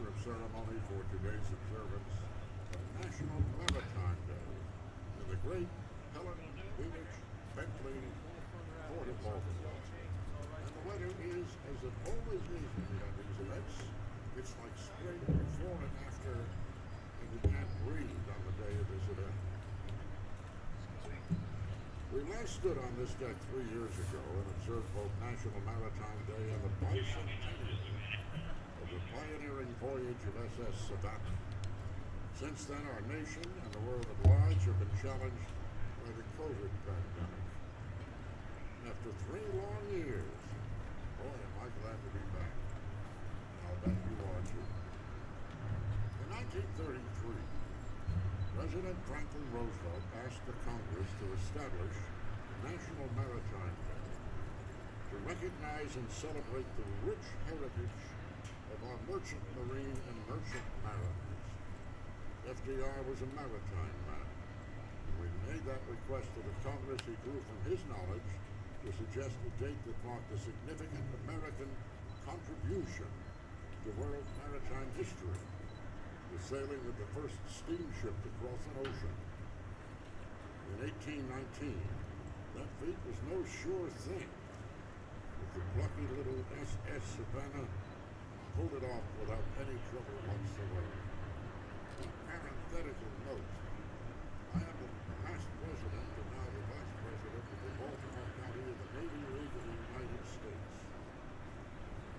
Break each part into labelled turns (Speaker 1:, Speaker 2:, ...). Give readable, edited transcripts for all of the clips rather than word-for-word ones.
Speaker 1: order of ceremony for today's observance of National Maritime Day in the great Helen Beach Bentley Port of Baltimore. And the weather is as it always is when we have these events. It's like spring before and after, and you can't breathe on the day of this event. We last stood on this deck 3 years ago and observed both National Maritime Day and the bicentennial of the pioneering voyage of SS Savannah. Since then, our nation and the world at large have been challenged by the COVID pandemic. After 3 long years, boy, am I glad to be back. I'll bet you are too. In 1933, President Franklin Roosevelt asked the Congress to establish National Maritime Day to recognize and celebrate the rich heritage of our merchant marine and merchant mariners. FDR was a maritime man. When we made that request to the Congress, he drew from his knowledge to suggest a date that marked a significant American contribution to world maritime history, the sailing of the first steamship to cross an ocean. In 1819, that feat was no sure thing, but the plucky little SS Savannah pulled it off without any trouble whatsoever. A parenthetical note, I am the past president and now the vice president of the Baltimore County of the Navy League of the United States.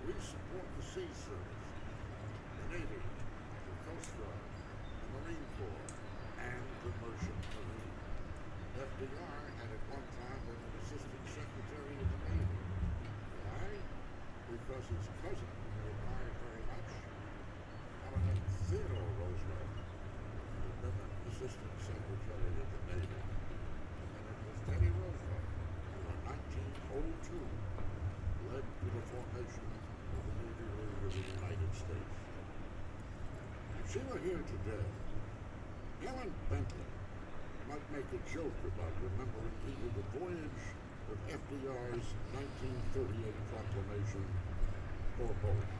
Speaker 1: We support the Sea Service, the Navy, the Coast Guard, the Marine Corps, and the Merchant Marine. FDR had at one time been an assistant secretary of the Navy. Why? Because his cousin, whom he admired very much, Colonel Theodore Roosevelt, had been an assistant secretary of the Navy. And it was Teddy Roosevelt who in 1902 led to the formation of the Navy League of the United States. If she were here today, Helen Bentley might make a joke about remembering either the voyage of FDR's 1938 proclamation or both.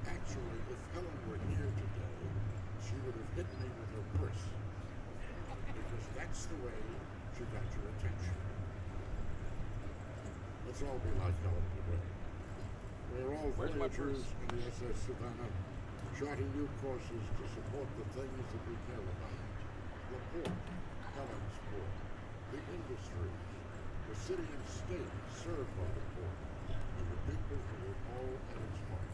Speaker 1: Actually, if Helen were here today, she would have hit me with her purse, because that's the way she got your attention. Let's all be like Helen today. We're all voyagers in the SS Savannah, charting new courses to support the things that we care about. The port, Helen's port, the industries, the city and state served by the port, and the people who are all at its heart.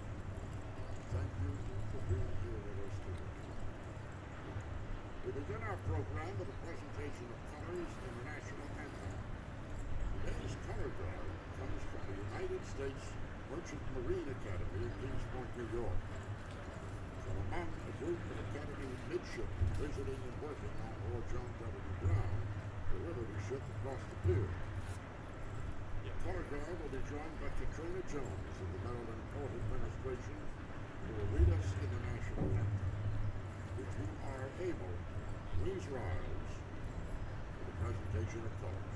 Speaker 1: Thank you for being here with us today. We begin our program with a presentation of colors in the national anthem. Today's color guard comes from the United States Merchant Marine Academy in Kingsport, New York. From among a group of Academy midshipmen visiting and working on board John W. Brown, the Liberty ship across the pier. The color guard will be joined by Katrina Jones of the Maryland Port Administration, who will lead us in the national anthem. If you are able, please rise for the presentation of colors.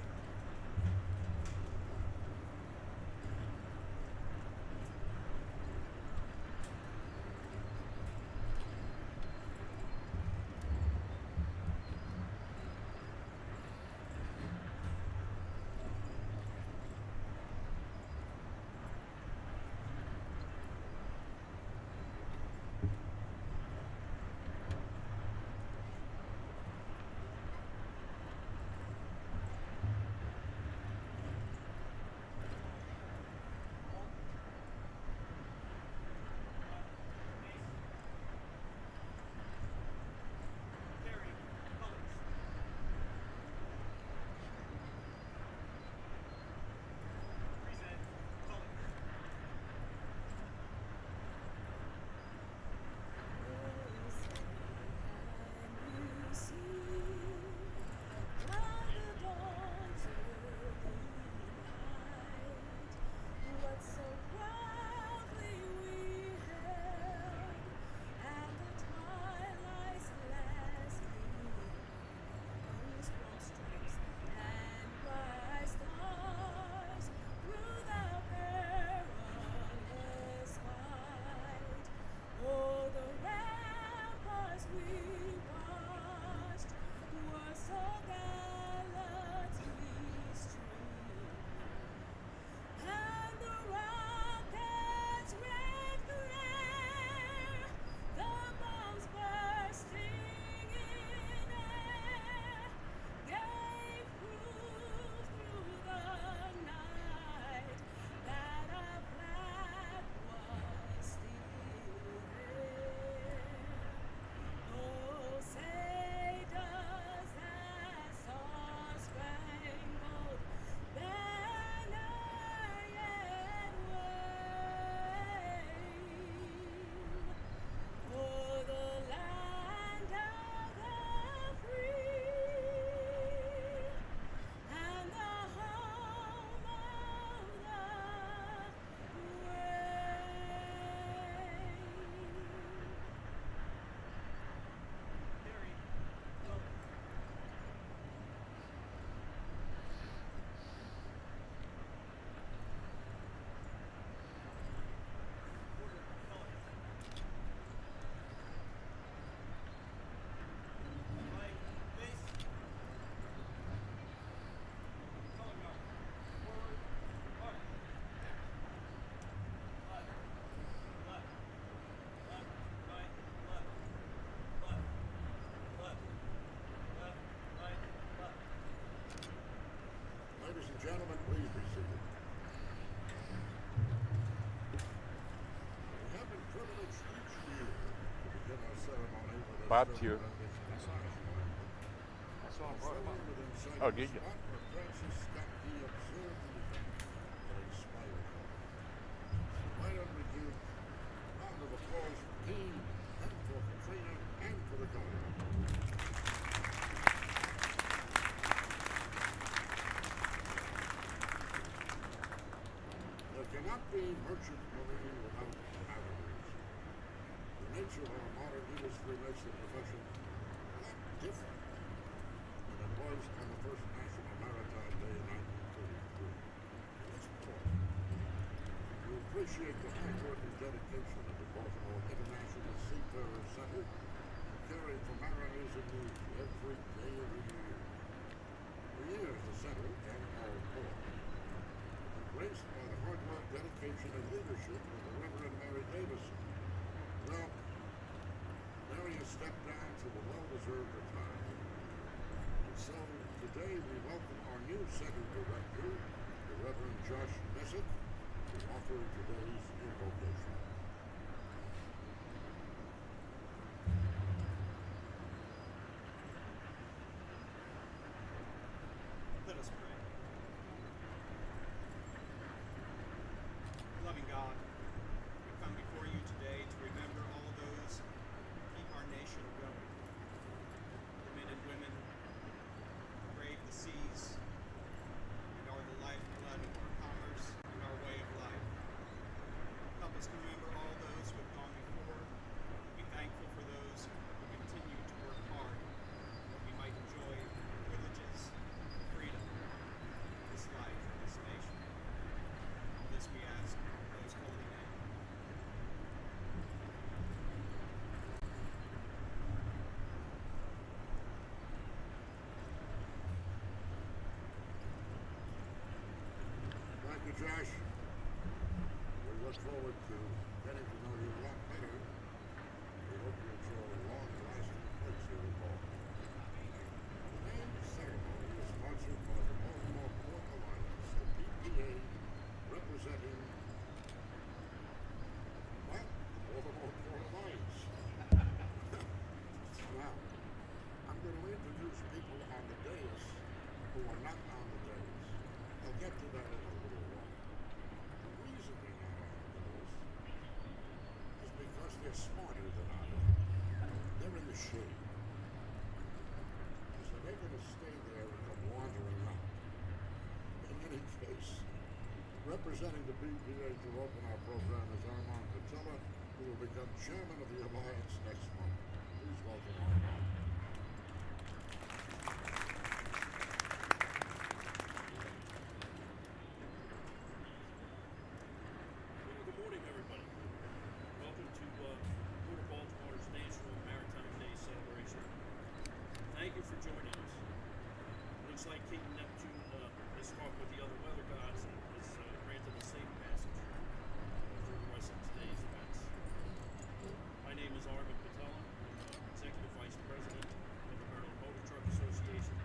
Speaker 2: Bob's here.
Speaker 3: I saw him brought him up.
Speaker 2: Oh, did you?
Speaker 1: Why don't we give a round of applause for the team and for Katrina and for the governor? There cannot be merchant marine without navigators. The nature of our modern industry makes the profession a lot different than it was on the first National Maritime Day in 1933. And it's important. We appreciate the hard work and dedication of the Baltimore International Seafarers Center in caring for mariners in need every day of the year. For years, the center and our port graced by the hard work, dedication, and leadership of the Reverend Mary Davison. Well, Mary has stepped down to a well-deserved retirement. And so today we welcome our new center director, the Reverend Josh Messick, to offer today's invocation.
Speaker 4: Let us pray. Loving God, we come before you today to remember all those who keep our nation going. The men and women who brave the seas and are the lifeblood of our commerce and our way of life. Help us to remember all those who have gone before, and be thankful for those who continue to work hard that we might enjoy the privileges and freedom of this life and this nation. All this we ask in those holy name.
Speaker 1: Thank you, Josh. We look forward to getting to know you a lot better. We hope you enjoy a long-lasting place here in Baltimore. Today's ceremony is sponsored by the Baltimore Port Alliance, the BPA representing, well, the Baltimore Port Alliance. Now, I'm going to introduce people on the dais who are not on the dais. I'll get to that in a little while. The reason they're not on the dais is because they're smarter than I am. They're in the shade. So they're going to stay there and come wandering out. In any case, representing the BPA to open our program is Armand Patella, who will become chairman of the Alliance next month. Please welcome Armand.
Speaker 5: Well, good morning, everybody. Welcome to Port of Baltimore's National Maritime Day celebration. Thank you for joining us. Looks like King Neptune has talked with the other weather gods and has granted a safe passage through the rest of today's events. My name is Arvind Patella. I'm Executive Vice President of the Maryland Motor Truck Association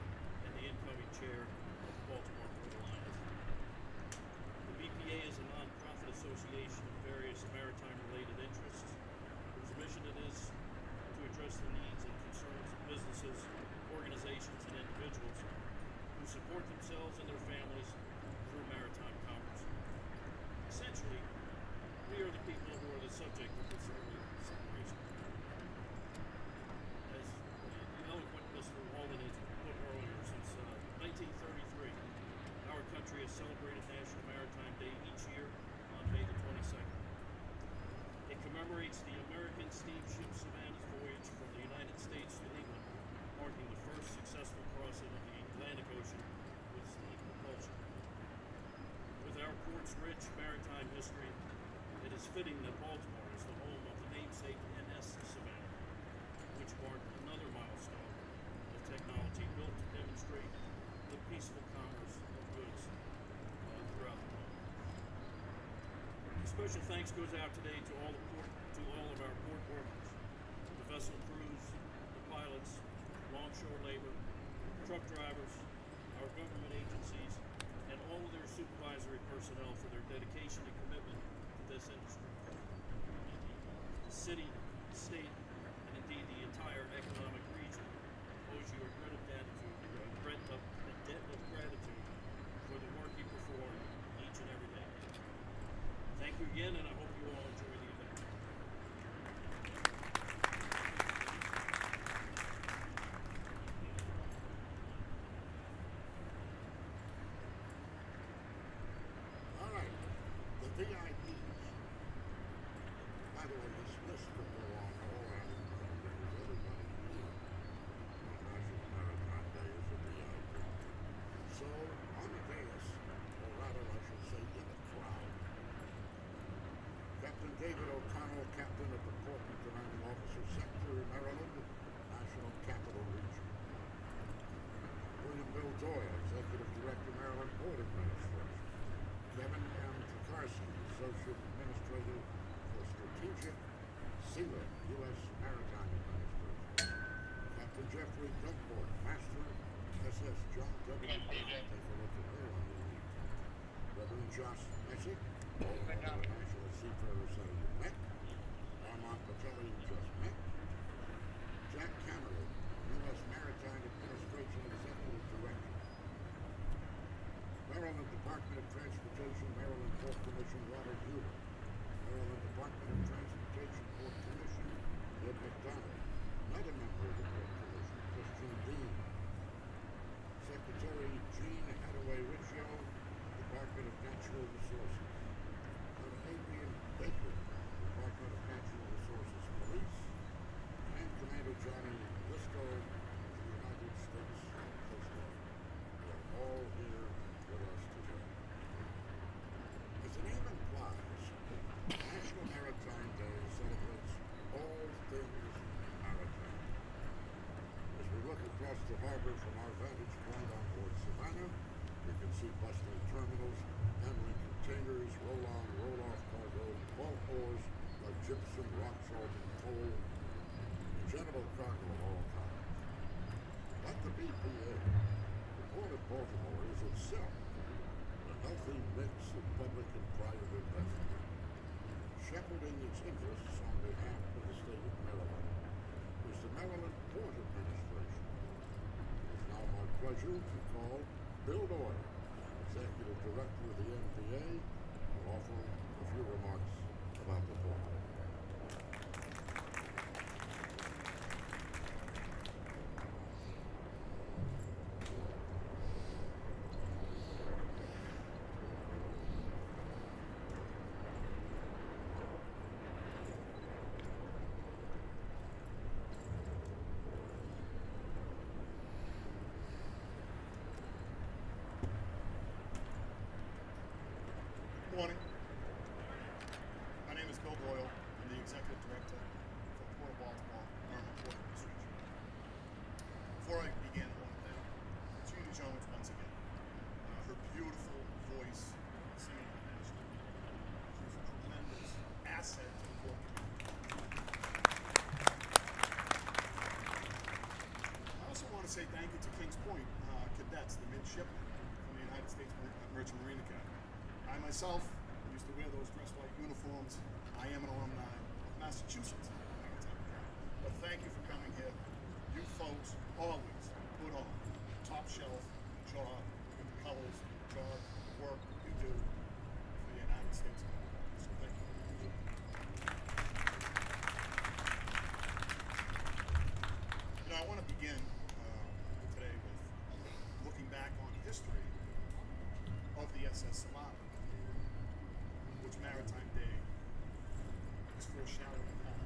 Speaker 5: and the incoming chair of the Baltimore Port Alliance. The BPA is a non-profit association of various maritime-related interests whose mission it is to address the needs and concerns of businesses, organizations, and individuals who support themselves and their families through maritime commerce. Essentially, we are the people who are the subject of this early celebration. As the eloquent Mr. Walden has put earlier, since 1933, our country has celebrated National Maritime Day each year on May the 22nd. It commemorates the American steamship Savannah's voyage from the United States to England, marking the first successful crossing of the Atlantic Ocean with steam propulsion. With our port's rich maritime history, it is fitting that Baltimore is the home of the namesake NS Savannah, which marked another milestone of technology built to demonstrate the peaceful commerce of goods throughout the world. Special thanks goes out today to all of our port workers, the vessel crews, the pilots, longshore labor, truck drivers, our government agencies, and all of their supervisory personnel for their dedication and commitment to this industry. The city, the state, and indeed the entire entire economic region owes you a debt of gratitude for the work you perform each and every day. Thank you again, and I hope you all enjoy the event.
Speaker 1: All right, the VIPs. By the way, this list could go on all out of because everybody here on National Maritime Day is a VIP. So, on the dais, or rather I should say in the crowd, Captain David O'Connell, Captain of the Port and Commanding Officer, Sector, Maryland, National Capital Region. William Bill Doyle, Executive Director, Maryland Port Administration. Kevin M. Takarsky, Associate Administrator for Strategic SEALA, U.S. Maritime Administration. Captain Jeffrey Dunport, Master, SS John W. Brown. Take a look at her on the lead. Reverend Josh Messick, all of the National Seafarer Center you met. Armand Patelli, you just met. Jack Cameron, U.S. Maritime Administration Executive Director. Maryland Department of Transportation, Maryland Port Commission, Robert Huber. Maryland Department of Transportation Port Commission, Ed McDonald. Another member of the Port Commission, Christian Dean. Secretary Jean Hathaway Riccio, Department of Natural Resources. Adrian Baker, Department of Natural Resources Police. And Commander Johnny Briscoe, the United States Coast Guard. They're all here with us today. As the name implies, National Maritime Day celebrates all things maritime. As we look across the harbor from our vantage point on board Savannah, we can see bustling terminals, handling containers, roll-on, roll-off cargo, bulk ores like gypsum, rock salt, and coal, and general cargo of all kinds. Like the BPA, the Port of Baltimore is itself a healthy mix of public and private investment, shepherding its interests on behalf of the state of Maryland is the Maryland Port Administration. It is now my pleasure to call Bill Doyle, Executive Director of the MPA, to offer a few remarks about the port.
Speaker 2: Morning. My name is Bill Doyle. I'm the Executive Director for the Port of Baltimore, Maryland Port Administration. Before I begin, I want to thank Gina Jones once again. Her beautiful voice singing on national. She's a tremendous asset to the port community. I also want to say thank you to Kings Point cadets, the midshipmen from the United States Merchant Marine Academy. I myself used to wear those dress white uniforms. I am an alumni of Massachusetts Maritime Academy. But thank you for coming here. You folks always put on top shelf job with the colors, job, work you do for the United States Navy. So thank you. You know, I want to begin today with looking back on the history of the SS Savannah, which Maritime Day is foreshadowing that.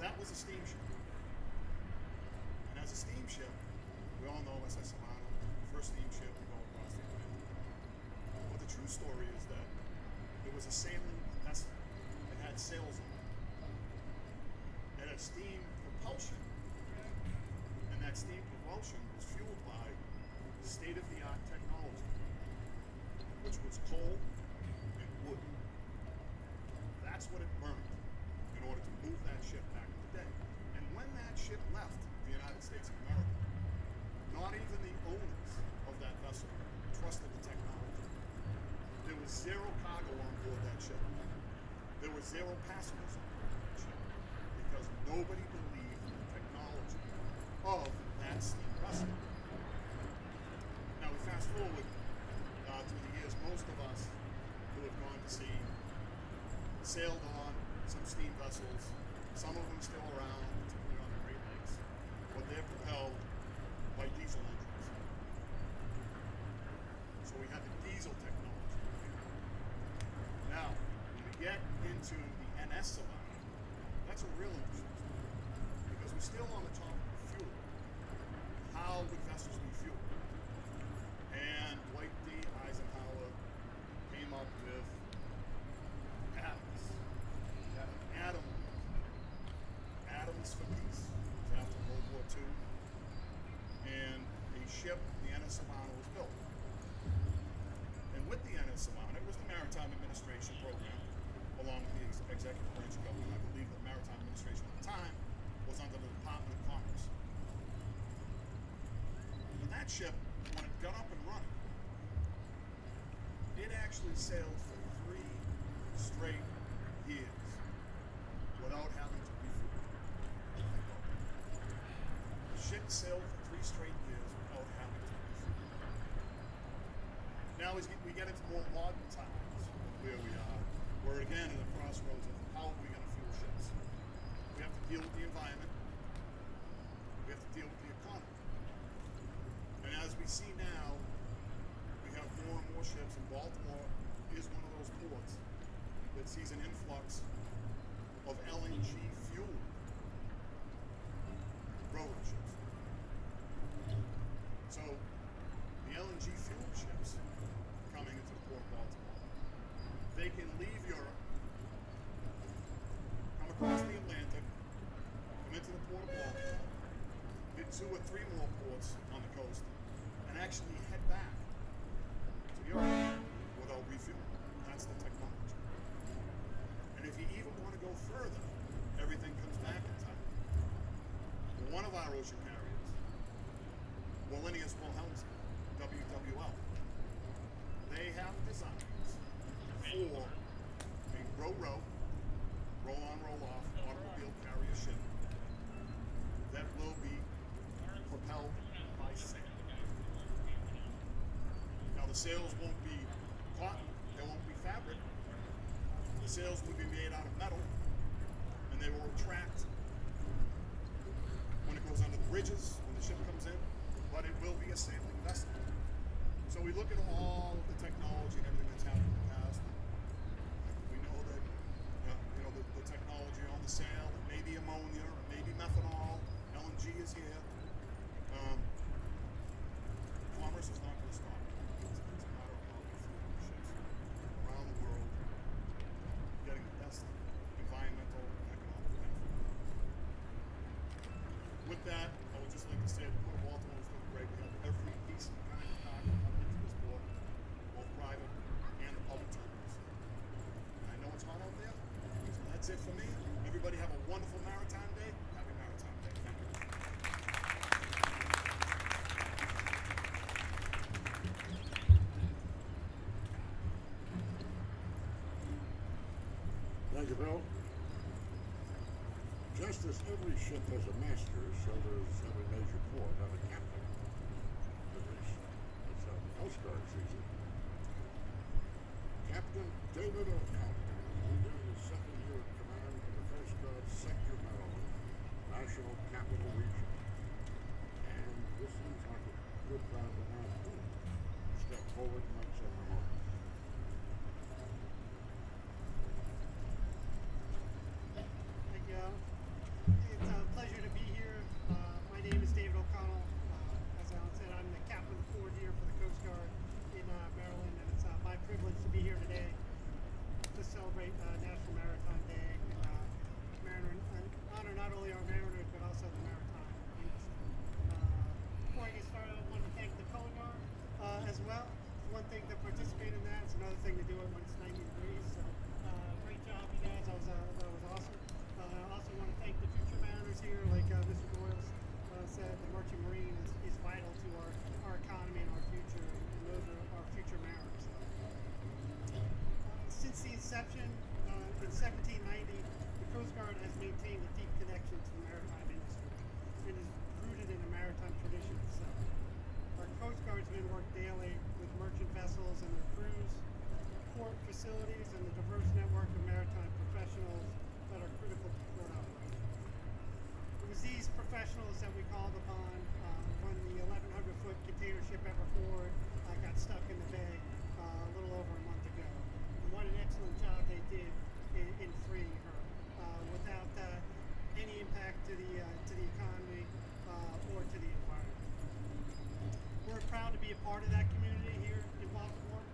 Speaker 2: That was a steamship. And as a steamship, we all know SS Savannah, the first steamship to go across the Atlantic. But the true story is that it was a sailing vessel. It had sails on it. It had steam propulsion. And that steam propulsion was fueled by state-of-the-art technology, which was coal and wood. That's what it burned in order to move that ship back in the day. And when that ship left the United States of America, not even the owners of that vessel trusted the technology. There was zero cargo on board that ship. There were zero passengers on board that ship because because nobody believed in the technology of that steam vessel. Now we fast forward through the years, most of us who have gone to sea sailed on some steam vessels, some of them still around, particularly on the Great Lakes, but they're propelled by diesel engines. So we have the diesel technology. Now, when we get into the NS Savannah, that's a real interesting story, because we're still on the topic of fuel. How would vessels be fueled? And Dwight D. Eisenhower came up with atoms. We had an atom. Atoms for peace. It was after World War II. And a ship, the NS Savannah, was built. And with the NS Savannah, it was the Maritime Administration program, along with the executive branch of government. I believe the Maritime Administration at the time was under the Department of Commerce. And that ship, when it got up and running, it actually sailed for 3 straight years without having to refuel. The ship sailed for 3 straight years without having to refuel. Now as we get into more modern times, where we are, we're again at a crossroads of how are we going to fuel ships. We have to deal with the environment. We have to deal with the economy. And as we see now, we have more and more ships, and Baltimore is one of those ports that sees an influx of LNG fuel rowing ships. So the LNG fuel ships coming into the port of Baltimore, they can leave Europe, come across the Atlantic, come into the port of Baltimore, hit 2 or 3 more ports on the coast, and actually head back to Europe without refueling. That's the technology. And if you even want to go further, everything comes back in time. One of our ocean carriers, Wallenius Wilhelmsen, WWL, they have designs for a row-row, roll-on, roll-off automobile carrier ship that will be propelled by sail. Now the sails won't be cotton, they won't be fabric. The sails will be made out of metal, and they will retract when it goes under the bridges, when the ship comes in, but it will be a sailing vessel. So we look at all of the technology and everything that's happened in the past. We know that the technology on the sail, it may be ammonia, it may be methanol, LNG is here. Commerce is not going to stop. It's a matter of how we fuel ships around the world, getting the best environmental and economic benefit. With that, I would just like to say the Port of Baltimore is doing great. We have every decent kind of cargo coming into this port, both private and the public terminals. And I know it's hot out there, so that's it for me. Everybody have a wonderful Maritime Day. Happy Maritime Day. Thank you.
Speaker 1: Thank you, Bill. Just as every ship has a master, so does every major port have a captain. At least that's how the Coast Guard sees it. Captain David O'Connell is beginning his 2nd year at command in the Coast Guard Sector Maryland, National Capital Region. And this seems like a good time to have him step forward and make some remarks.
Speaker 3: Thank you, Alan. It's a pleasure to be here. My name is David O'Connell. As Alan said, I'm the captain forward here for the Coast Guard in Maryland, and it's my privilege to be here today to container ship ever forward got stuck in the bay a little over a month ago. And what an excellent job they did in freeing her without any impact to the economy or to the environment. We're proud to be a part of that community here in Baltimore.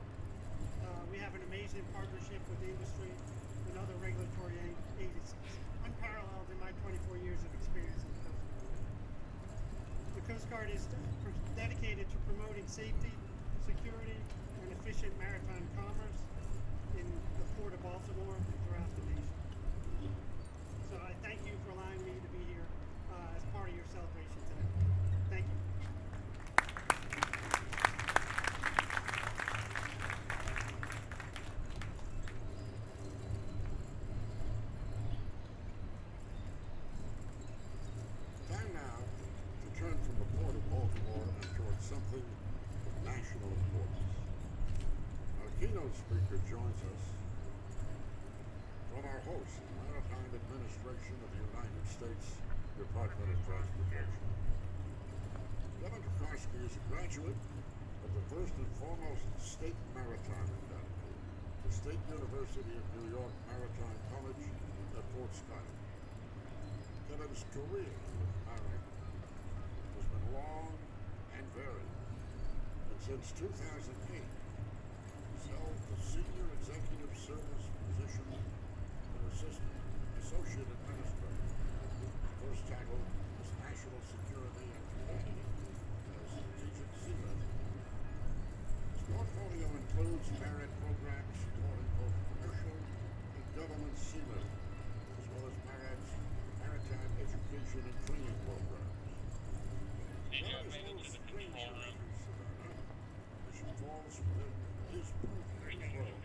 Speaker 3: We have an amazing partnership with industry and other regulatory agencies, unparalleled in my 24 years of experience in the Coast Guard. The Coast Guard is dedicated to promoting safety, security, and efficient maritime commerce in the Port of Baltimore and throughout the nation. So I thank you for allowing me to be here as part of your celebration today. Thank you.
Speaker 1: Time now to turn from the Port of Baltimore and towards something of national importance. Our keynote speaker joins us from our host, the Maritime Administration of the United States Department of Transportation. Kevin Tokarski is a graduate of the first and foremost state maritime academy, the State University of New York Maritime College at Fort Scott. Kevin's career with Maritime has been long and varied, and since 2008, he's held the Senior Executive Service position and Associate Administrator. His first title was National Security and Commemorate as Strategic Seaman. His portfolio includes merit programs supporting both commercial and government seamen, as well as maritime education and training programs. Kevin is no stranger to Savannah, as she falls within his purview as well.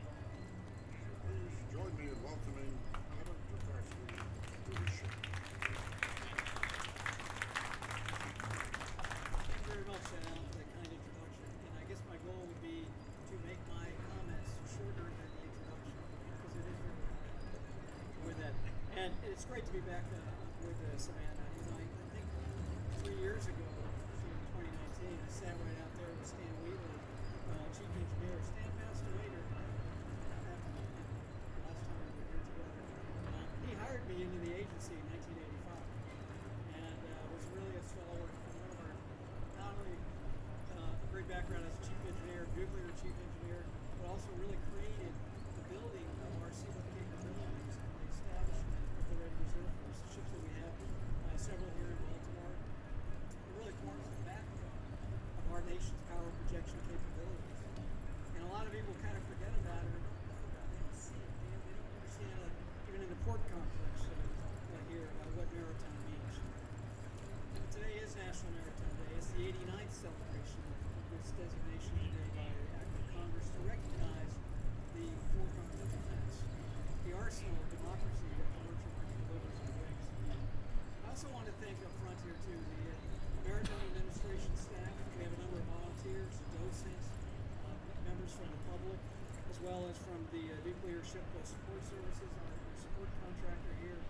Speaker 1: So please join me in welcoming Kevin Tokarski to the show.
Speaker 6: Thank you very much, Al, for the kind introduction. And I guess my goal would be to make my comments shorter than the introduction, because it is very with that. And it's great to be back with Savannah. You know, I think 3 years ago, so in 2019, I sat right out there with Stan Wheeler, Chief Engineer. Stan passed away during last time we were here together. He hired me into the agency in 1985, and was really a stalwart and one of our, not only a great background as a chief engineer, nuclear chief engineer, but also really created the building of our seaboard capabilities and the establishment of the Ready Reserve Force, the ships that we have, several here in Baltimore. It really forms the backbone of our nation's power projection capabilities. And a lot of people kind of forget about it or don't know about it. They don't see it. They don't understand, even in the port complex here, what maritime means. And today is National Maritime Day. It's the 89th celebration of this designation today by Act of Congress to recognize the forefront of defense, the arsenal of democracy that the merchant market delivers and brings. I also want to thank up front here too the Maritime Administration staff. We have a number of volunteers, docents, members from the public, as well as from the Nuclear Ship Support Services, our support contractor here.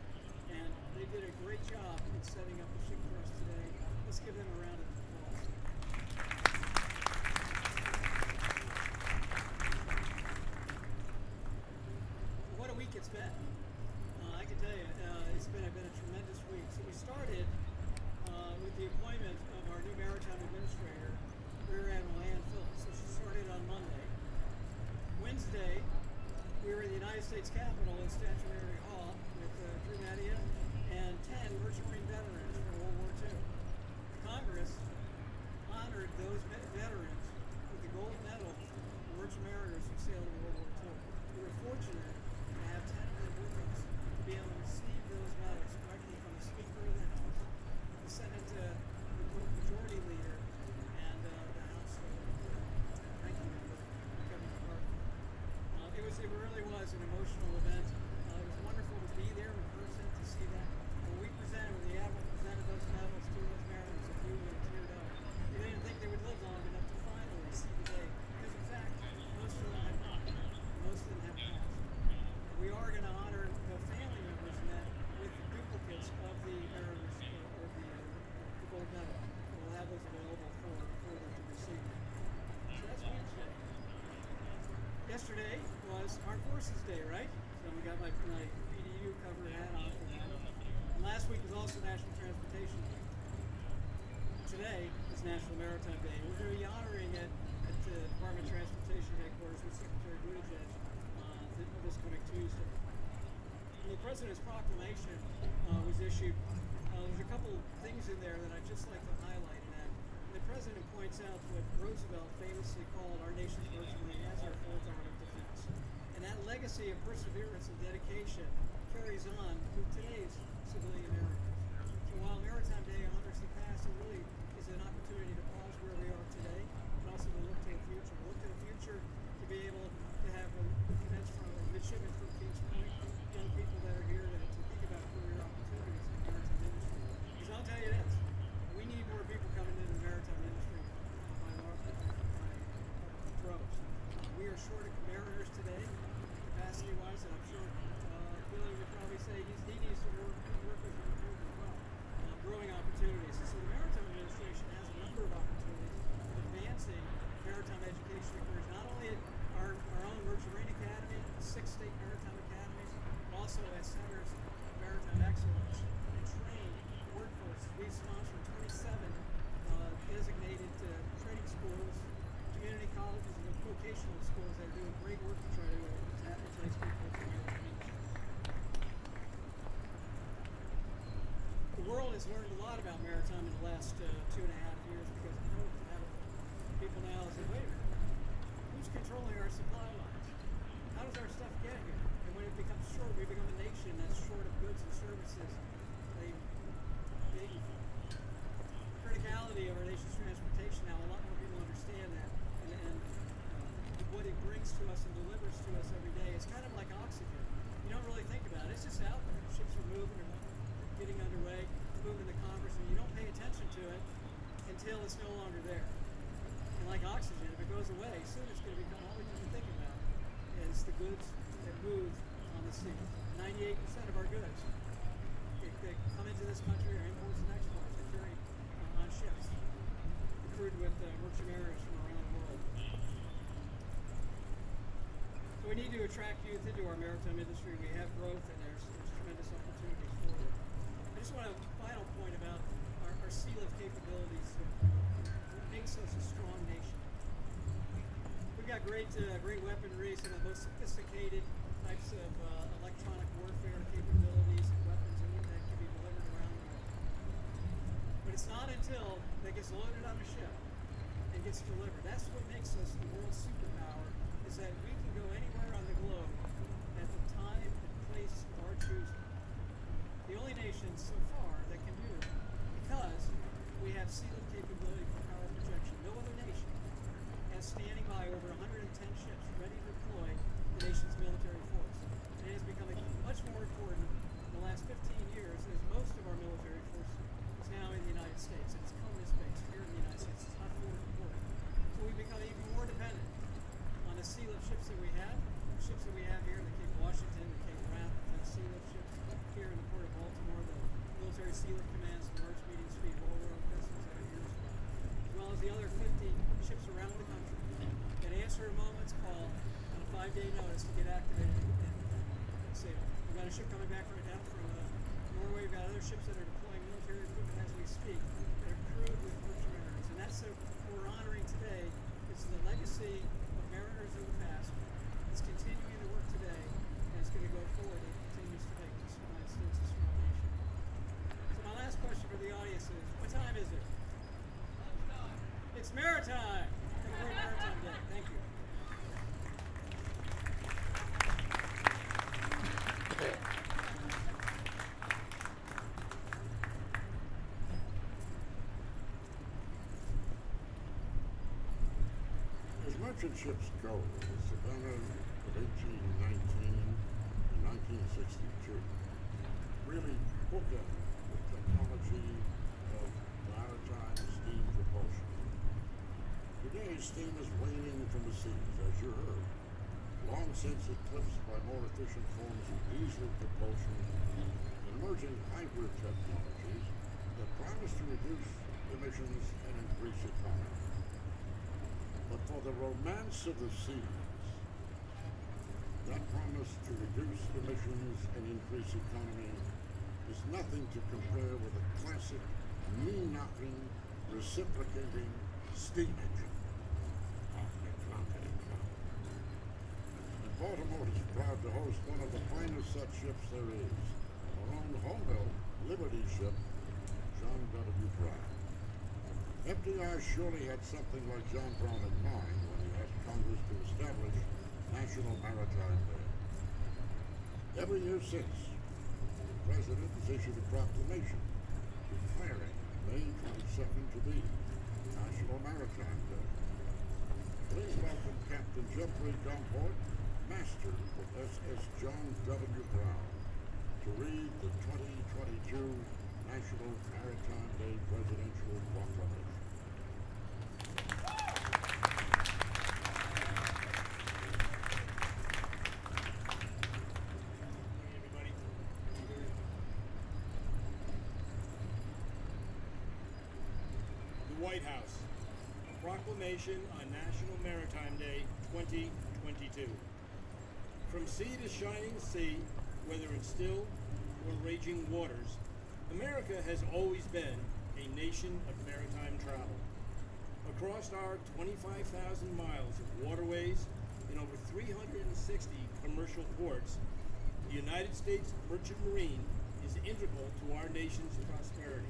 Speaker 6: And they did a great job in setting up the ship for us today. Let's give them a round of applause. What a week it's been. I can tell you, it's been a tremendous week. So we started with the appointment of our new Maritime Administrator, Rear Admiral Ann Phillips. So she started on Monday. Wednesday, we were in the United States Capitol in Statuary Hall with Drew Madia and 10 Merchant Marine veterans from World War II. Congress honored those veterans with the gold medal for merchant mariners who sailed in World War II. We were fortunate to have 10 of them with us to be able to receive those medals directly from the Speaker of the House, the Senate Majority Leader, and the House Ranking Member, Kevin McCarthy. It really was an emotional event. It was wonderful to be there in person. Horses Day, right? So we got my BDU cover hat on for that. And last week was also National Transportation Day. Today is National Maritime Day. We're going to be honoring it at the Department of Transportation headquarters with Secretary Buttigieg this coming Tuesday. When the President's proclamation was issued, there's a couple things in there that I'd just like to highlight. In that the President points out what Roosevelt famously called our nation's merchantry as our fourth arm of defense. And that legacy of perseverance and dedication carries on through today's civilian Americans. So while Maritime Day honors the past, it really is an opportunity to pause where we are today and also to look to the future. Look to the future to be able to have cadets from midshipmen from Kings Point, young people that are here to think about career opportunities in the maritime industry. Because I'll tell you this, we need more people coming into the maritime industry by droves. We are short of mariners today, capacity-wise, and I'm sure Billy would probably say he needs to work with them as well. Growing opportunities. And so the Maritime Administration has a number of opportunities of advancing maritime education careers, not only at our own Merchant Marine Academy, 6 state maritime academies, but also at centers of maritime excellence and train workforce. We sponsor 27 designated training schools, community colleges, and vocational schools that are doing great work to try to entice people to maritime industry. The world has learned a lot about maritime in the last 2.5 years because of COVID. People now say, wait a minute, who's controlling our supply lines? How does our stuff get here? And when it becomes short, we become a nation that's short of goods and services. The criticality of our nation's transportation now, a lot more people understand that. And what it brings to us and delivers to us every day. It's kind of like oxygen. You don't really think about it. It's just out there. Ships are moving, they're getting underway, moving the commerce, and you don't pay attention to it until it's no longer there. And like oxygen, if it goes away, soon it's going to become all we can think about is the goods that move on the sea. 98% of our goods that come into this country are imports and exports. They're carried on ships, crewed with merchant mariners from around the world. So we need to attract youth into our maritime industry. We have growth, and there's tremendous opportunities for it. I just want a final point about our sea lift capabilities. What makes us a strong nation? We've got great weaponry, some of the most sophisticated types of electronic warfare capabilities and weapons that can be delivered around the world. But it's not until that gets loaded on a ship and gets delivered. That's what makes us the world superpower, is that we can go anywhere on the globe at the time and place of our choosing. The only nation so far that can do it, because we have sea lift capability for power projection. No other nation has standing by over 110 ships ready to deploy the nation's military force. And it has become much more important in the last 15 years as most of our military force is now in the United States. And it's permanent base here in the United States. It's not forward deployed. So we've become even more dependent on the sea lift ships that we have here in the Cape Washington, the Cape Wrath, sea lift ships here in the Port of Baltimore, the military sea lift commands, the large medium speed roll-road vessels that are here as well as the other 50 ships around the country that answer a moment's call on a 5-day notice to get activated and sail. We've got a ship coming back from Norway. We've got other ships that are deploying military equipment as we speak that are crewed with merchant mariners. And that's what we're honoring today. It's the legacy of mariners of the past. It's continuing to work today, and it's going to go forward. It continues to make this United States a strong nation. So my last question for the audience is, what time is it? It's maritime. Celebrate Maritime Day. Thank you.
Speaker 1: As merchant ships go, the Savannah of 1819 and 1962 really bookend the technology of maritime steam propulsion. Today, steam is waning from the seas, as you heard, long since eclipsed by more efficient forms of diesel propulsion and emerging hybrid technologies that promise to reduce emissions and increase economy. But for the romance of the seas, That promise to reduce emissions and increase economy is nothing to compare with a classic, mean-nothing, reciprocating steam engine. And Baltimore is proud to host one of the finest such ships there is, our own home-built Liberty ship, John W. Brown. FDR surely had something like John Brown in mind when he asked Congress to establish National Maritime Day. Every year since, the President has issued a proclamation declaring May 22nd to be National Maritime Day. Please welcome Captain Jeffrey Domport, Master of SS John W. Brown, to read the 2022 National Maritime Day Presidential Proclamation.
Speaker 4: Everybody. The White House. A proclamation on National Maritime Day 2022. From sea to shining sea, whether it's still or raging waters, America has always been a nation of maritime travel. Across our 25,000 miles of waterways and over 360 commercial ports, the United States Merchant Marine is integral to our nation's prosperity.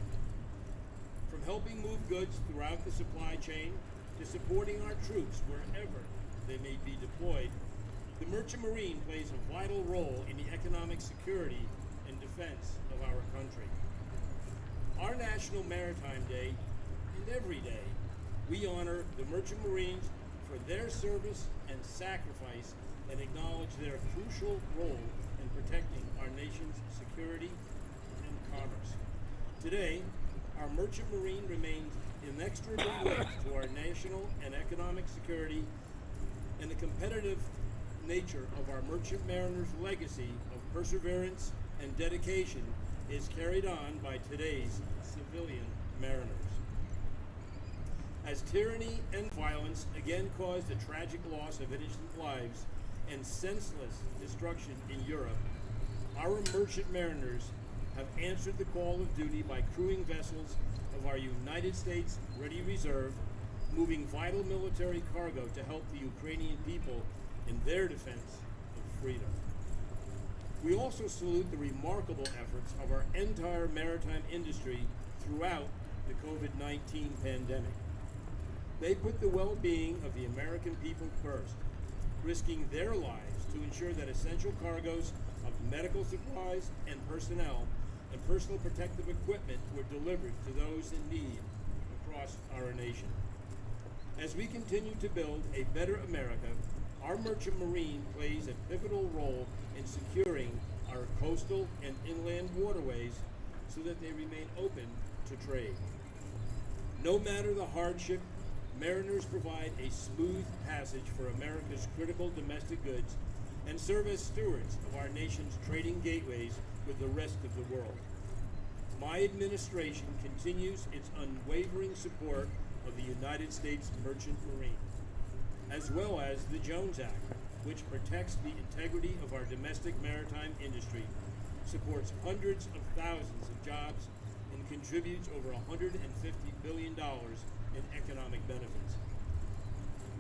Speaker 4: From helping move goods throughout the supply chain to supporting our troops wherever they may be deployed, the Merchant Marine plays a vital role in the economic security and defense of our country. Our National Maritime Day, and every day, we honor the Merchant Marines for their service and sacrifice and acknowledge their crucial role in protecting our nation's security and commerce. Today, our Merchant Marine remains inextricably linked to our national and economic security, and the competitive nature of our merchant mariners' legacy of perseverance and dedication is carried on by today's civilian mariners. As tyranny and violence again caused the tragic loss of innocent lives and senseless destruction in Europe, our merchant mariners have answered the call of duty by crewing vessels of our United States Ready Reserve, moving vital military cargo to help the Ukrainian people in their defense of freedom. We also salute the remarkable efforts of our entire maritime industry throughout the COVID-19 pandemic. They put the well-being of the American people first, risking their lives to ensure that essential cargoes of medical supplies and personnel and personal protective equipment were delivered to those in need across our nation. As we continue to build a better America, our Merchant Marine plays a pivotal role in securing our coastal and inland waterways so that they remain open to trade. No matter the hardship, mariners provide a smooth passage for America's critical domestic goods and serve as stewards of our nation's trading gateways with the rest of the world. My administration continues its unwavering support of the United States Merchant Marine, as well as the Jones Act, which protects the integrity of our domestic maritime industry, supports hundreds of thousands of jobs, and contributes over $150 billion in economic benefits.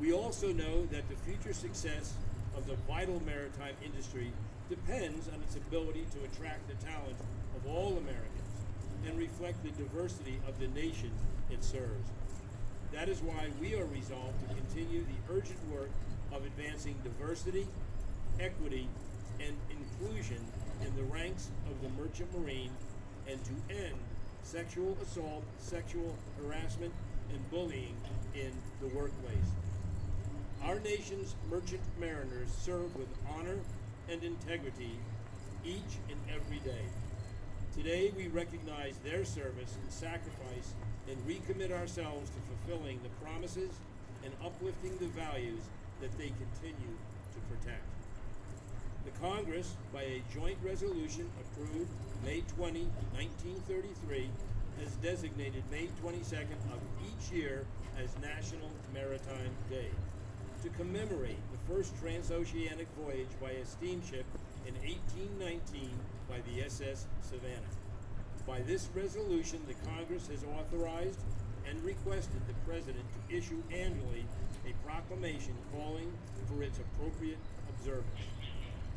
Speaker 4: We also know that the future success of the vital maritime industry depends on its ability to attract the talent of all Americans and reflect the diversity of the nation it serves. That is why we are resolved to continue the urgent work of advancing diversity, equity, and inclusion in the ranks of the Merchant Marine, and to end sexual assault, sexual harassment, and bullying in the workplace. Our nation's merchant mariners serve with honor and integrity each and every day. Today we recognize their service and sacrifice and recommit ourselves to fulfilling the promises and uplifting the values that they continue to protect. The Congress, by a joint resolution approved May 20, 1933, has designated May 22nd of each year as National Maritime Day,
Speaker 5: to commemorate the first transoceanic voyage by a steamship in 1819 by the SS Savannah. By this resolution, the Congress has authorized and requested the President to issue annually a proclamation calling for its appropriate observance.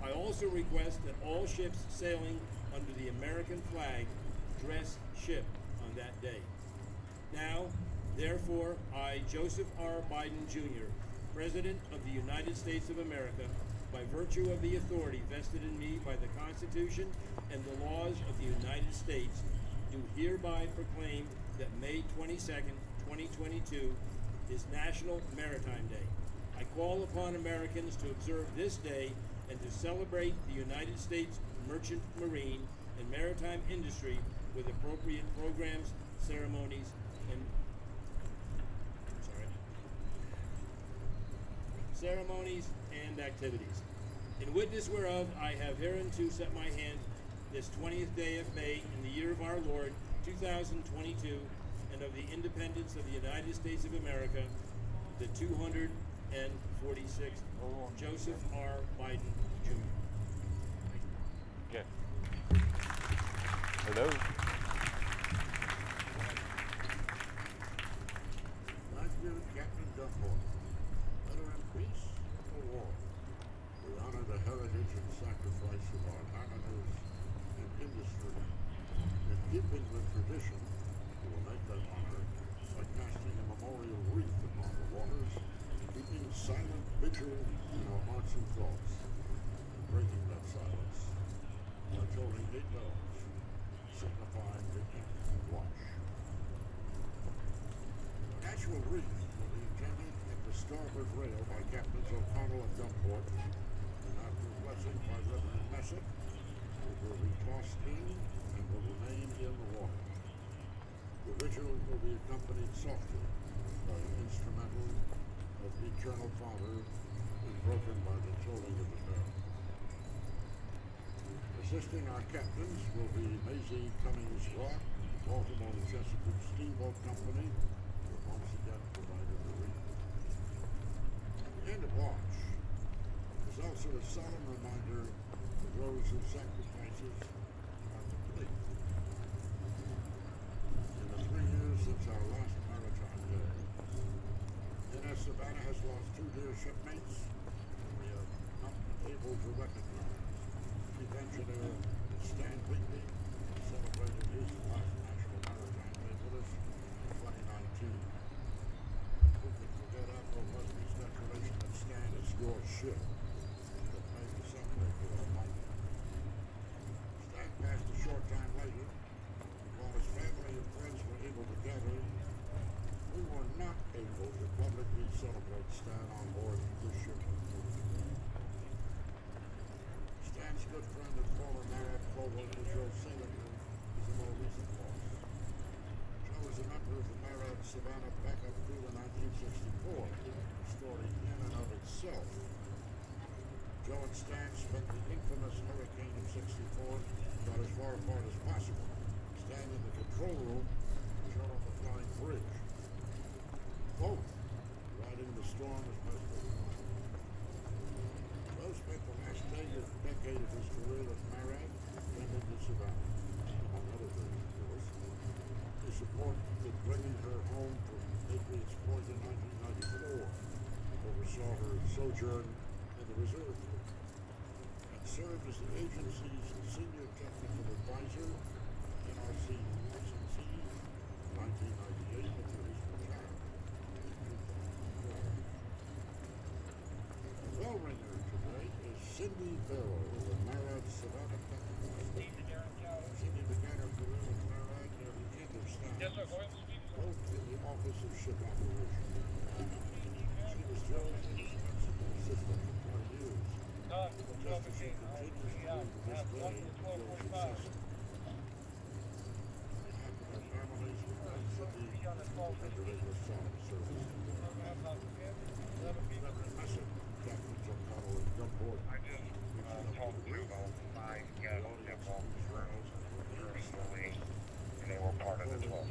Speaker 5: I also request that all ships sailing under the American flag dress ship on that day. Now, therefore, I, Joseph R. Biden Jr., President of the United States of America, by virtue of the authority vested in me by the Constitution and the laws of the United States, do hereby proclaim that May 22nd, 2022 is National Maritime Day. I call upon Americans to observe this day and to celebrate the United States merchant marine and maritime industry with appropriate programs, ceremonies, and activities. In witness whereof, I have hereunto set my hand this 20th day of May in the year of our Lord 2022, and of the independence of the United States of America, the 246th. Joseph R. Biden Jr.
Speaker 7: Okay. Hello.
Speaker 1: Thank you, Captain Dunmore. Whether in peace or war, we honor the heritage and sacrifice of our mariners and industry. In keeping with tradition, we will make that honor by casting a memorial wreath upon the waters, keeping silent vigil in our hearts and thoughts, and breaking that silence by tolling 8 bells, signifying the end of watch. The actual wreath will be intended at the starboard rail by Captains O'Connell and Dunport, and after blessing by Reverend Messick, it will be tossed in and will remain in the water. The vigil will be accompanied softly by an instrumental of the Eternal Father and broken by the tolling of the bell. Assisting our captains will be Maisie Cummings Rock, Baltimore and Chesapeake Steamboat Company, who once again provided the wreath. The end of watch is also a solemn reminder of those whose sacrifices are complete. In the 3 years since our last maritime day, NS Savannah has lost 2 dear shipmates, and we have not been able to recognize Chief Engineer Stan Wheatley, who celebrated his last National Maritime Day with us in 2019. Who could forget Admiral Busby's declaration that Stan is your ship that made the Sunday to our mighty. Stan passed a short time later, and while his family and friends were able to gather, we were not able to publicly celebrate Stan on board this ship. Stan's good friend and former Marriott co-worker Joe Salinger is a more recent loss. Joe was a member of the Marriott Savannah backup crew in 1964, a story in and of itself. Joe and Stan spent the infamous hurricane of '64 got as far apart as possible. Stan in the control room, Joe on the flying bridge. Both riding the storm as best they could. Joe spent the last decade of his career at Marriott tending to Savannah, among other things, of course. His support in bringing her home from Patriots Point in 1994 oversaw her sojourn in the reserve fleet and served as the agency's senior technical advisor, NRC licensee, in 1998 until his retirement in 2004. The bell ringer today is Cindy Farrow of the Marriott Savannah Technical Staff. Cindy began her career with Marriott near the end of Stan's, both in the Office of Ship Operation. She was Joe's indispensable assistant for 20 years, just as she continues to do to this day Joe's successor. On behalf of our families, we thank Cindy for her solemn service today. Reverend Messick, Captains O'Connell and Dunport,
Speaker 8: and they were part of the 12.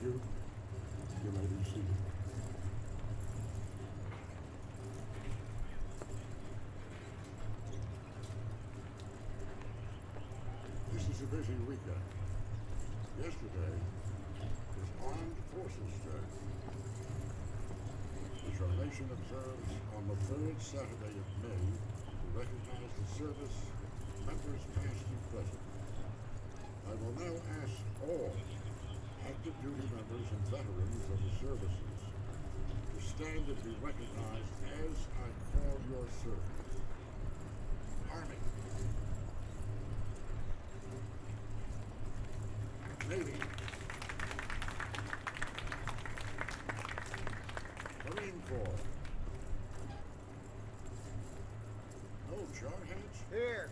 Speaker 1: Thank you. You may be seated. This is a busy weekend. Yesterday was Armed Forces Day, which our nation observes on the third Saturday of May to recognize the service members past and present. I will now ask all active duty members and veterans of the services to stand and be recognized as I call your service. Army, Navy, Marine Corps. No jarheads?
Speaker 8: Here.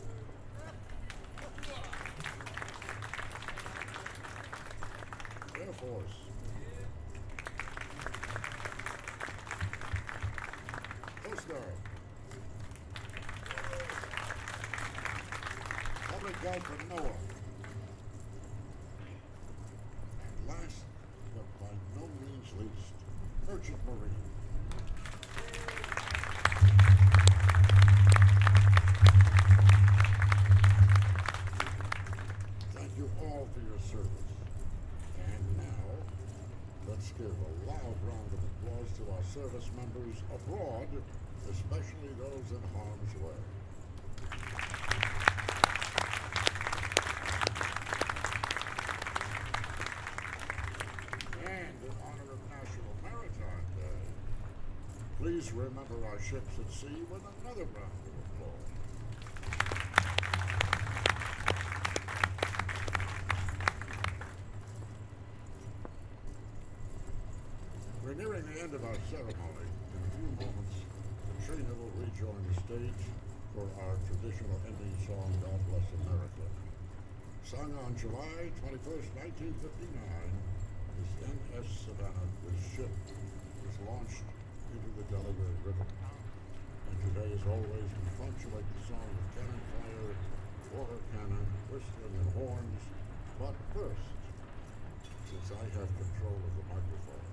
Speaker 1: Air Force. Coast Guard. Public Guard from NOAA. And last, but by no means least, Merchant Marine. Thank you all for your service. And now, let's give a loud round of applause to our service members abroad, especially those in harm's way. And in honor of National Maritime Day, please remember our ships at sea with another round of applause. We're nearing the end of our ceremony. In a few moments, Katrina will rejoin the stage for our traditional ending song, God Bless America. Sung on July 21st, 1959, this NS Savannah, this ship, was launched into the Delaware River. And today, as always, we punctuate the song with cannon fire, water cannon, whistling, and horns. But first, since I have control of the microphone,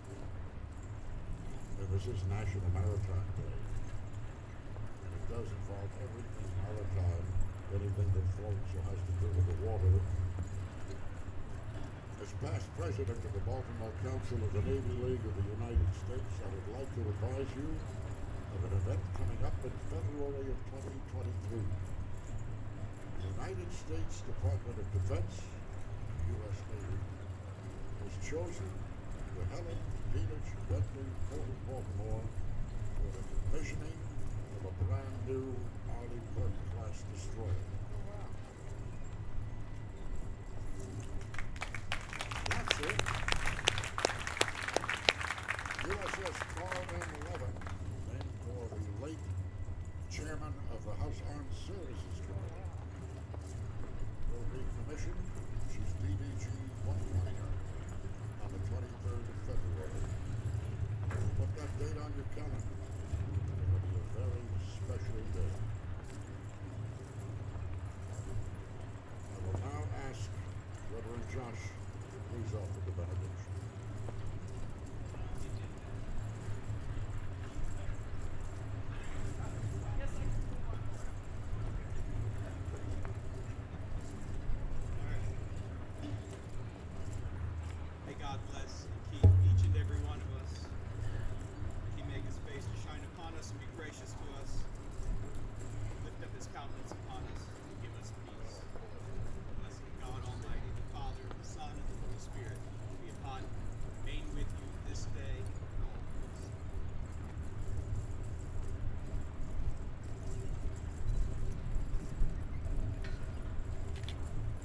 Speaker 1: and this is National Maritime Day, and it does involve everything maritime, anything that floats or has to do with the water. As past president of the Baltimore Council of the Navy League of the United States, I would like to advise you of an event coming up in February of 2023. The United States Department of Defense, U.S. Navy, was chosen the Helen Peanut Bentley Port of Baltimore for the commissioning of a brand new Arleigh Burke-class destroyer. That's it. USS Carl M. Levin, named for the late chairman of the House Armed Services Committee, will be commissioned. She's DDG 129 on the 23rd of February. Put that date on your calendar. It will be a very special day. I will now ask Reverend Josh to please offer the benediction.
Speaker 4: May God bless and keep each and every one of us. May He make His face to shine upon us and be gracious to us. Lift up His countenance upon us and give us peace. The blessing of God Almighty, the Father, the Son, and the Holy Spirit be upon you, remain with you this day and always.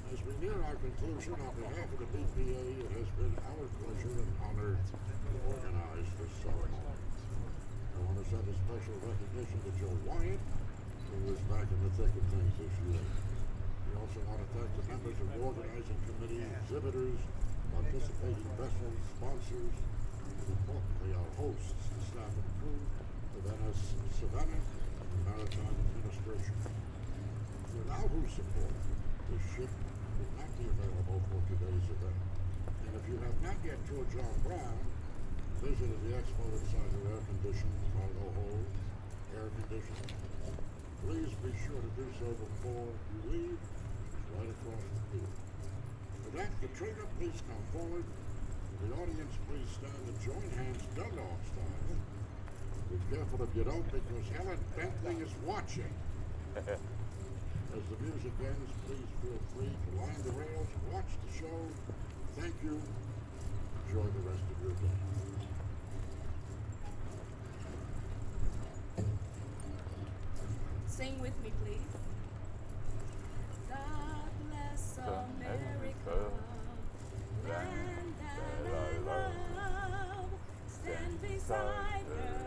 Speaker 1: As we near our conclusion, on behalf of the BPA, it has been our pleasure and honor to organize this ceremony. I want to send a special recognition to Joe Wyatt, who was back in the thick of things this year. We also want to thank the members of the organizing committee, exhibitors, participating vessels, sponsors, and importantly our hosts, the staff and crew of NS Savannah and the Maritime Administration. Without whose support, this ship would not be available for today's event. And if you have not yet toured John Brown, visited the expo inside their air-conditioned cargo hold, air-conditioned, please be sure to do so before you leave. It's right across the field. For that, Katrina, please come forward. The audience, please stand and join hands dug-off style. Be careful if you don't, because Helen Bentley is watching. As the music ends, please feel free to line the rails, watch the show. Thank you. Enjoy the rest of your day.
Speaker 8: Sing with me, please. God bless America, land that I love. Stand beside her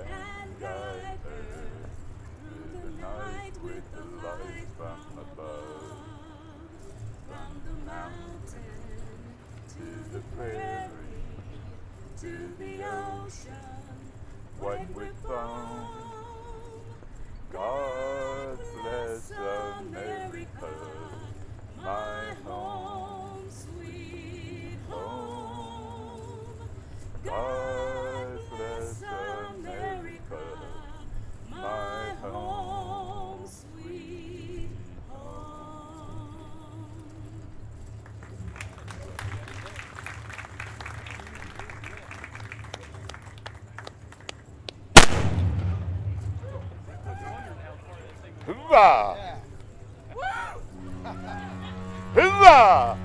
Speaker 8: and guide her through the night with the light from above. From the mountain to the prairie, to the ocean, white with foam. God bless America, my home, sweet home. God bless America, my home, sweet home.
Speaker 7: Hoorah! Hoorah!